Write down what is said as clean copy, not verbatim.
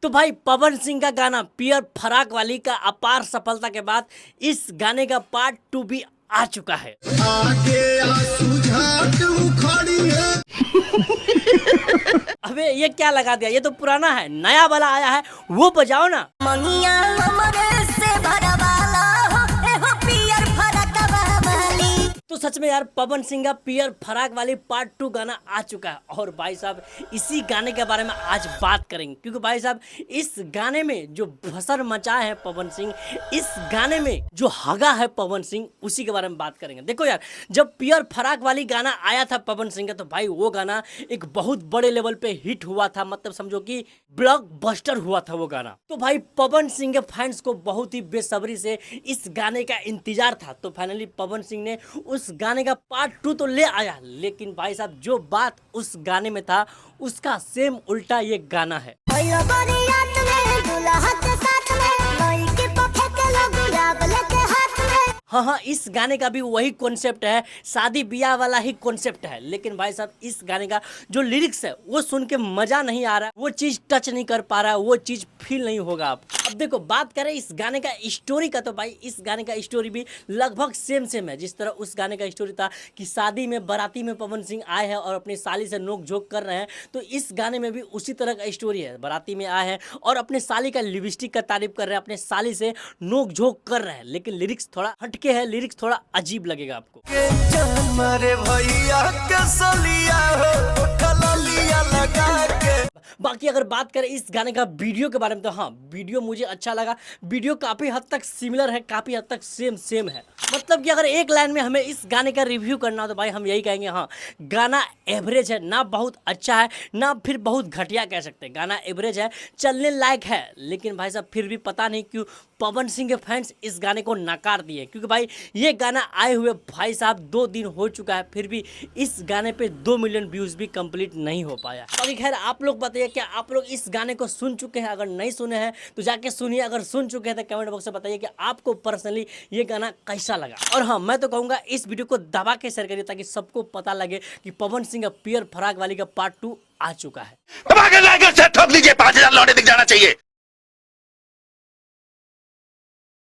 तो भाई पवन सिंह का गाना पियर फराक वाली का अपार सफलता के बाद इस गाने का पार्ट 2 भी आ चुका है। आगे आ सुझाव खड़ी है। अबे ये क्या लगा दिया, ये तो पुराना है, नया वाला आया है वो बजाओ ना। तो सच में यार पवन सिंह का पियर फराक वाली पार्ट 2 गाना आ चुका है और भाई साहब इसी गाने के बारे में आज बात करेंगे, क्योंकि भाई साहब इस गाने में जो भसर मचाए है पवन सिंह, इस गाने में जो हगा है पवन सिंह, उसी के बारे में बात करेंगे। देखो यार, जब पियर फराक वाली गाना आया था पवन सिंह का, तो भाई वो गाना एक बहुत बड़े लेवल पे हिट हुआ था, मतलब समझो कि ब्लॉकबस्टर हुआ था वो गाना। तो भाई पवन सिंह के फैंस को बहुत ही बेसब्री से इस गाने का इंतजार था। तो फाइनली पवन सिंह ने उस गाने का पार्ट 2 तो ले आया, लेकिन भाई साहब जो बात उस गाने में था उसका सेम उल्टा ये गाना है। हाँ, इस गाने का भी वही कॉन्सेप्ट है, शादी ब्याह वाला ही कॉन्सेप्ट है, लेकिन भाई साहब इस गाने का जो लिरिक्स है वो सुन के मजा नहीं आ रहा है, वो चीज टच नहीं कर पा रहा है, वो चीज फील नहीं होगा आप। अब देखो बात करें इस गाने का स्टोरी का, तो भाई इस गाने का स्टोरी भी लगभग सेम है। जिस तरह उस गाने का स्टोरी था कि शादी में बाराती में पवन सिंह आए हैं और अपनी साली से नोक झोंक कर रहे हैं, तो इस गाने में भी उसी तरह का स्टोरी है। बाराती में आए हैं और अपने साली का लिपस्टिक का तारीफ कर रहे हैं, अपने साली से नोक झोंक कर रहे हैं, लेकिन लिरिक्स थोड़ा हटके है, लिरिक्स थोड़ा अजीब लगेगा आपको। बाकी अगर बात करें इस गाने का वीडियो के बारे में, तो हाँ वीडियो मुझे अच्छा लगा। वीडियो काफी हद तक सिमिलर है, काफी हद तक सेम है। मतलब कि अगर एक लाइन में हमें इस गाने का रिव्यू करना हो तो भाई हम यही कहेंगे, हाँ गाना एवरेज है, ना बहुत अच्छा है ना फिर बहुत घटिया कह सकते हैं। गाना एवरेज है, चलने लायक है, लेकिन भाई साहब फिर भी पता नहीं क्यों पवन सिंह के फैंस इस गाने को नकार दिए, क्योंकि भाई ये गाना आए हुए भाई साहब 2 दिन हो चुका है, फिर भी इस गाने पे 2 मिलियन व्यूज भी कंप्लीट नहीं हो पाया। अभी खैर आप लोग बताइए क्या आप लोग इस गाने को सुन चुके हैं? अगर नहीं सुने हैं तो जाके सुनिए, अगर सुन चुके हैं तो कमेंट बॉक्स में बताइए कि आपको पर्सनली ये गाना कैसा लगा। और हाँ मैं तो कहूँगा इस वीडियो को दबा के शेयर करिए ताकि सबको पता लगे कि पवन सिंह का पियर फराक वाली का पार्ट 2 आ चुका है। ठोक लीजिए, 5000 लौटे दिख जाना चाहिए।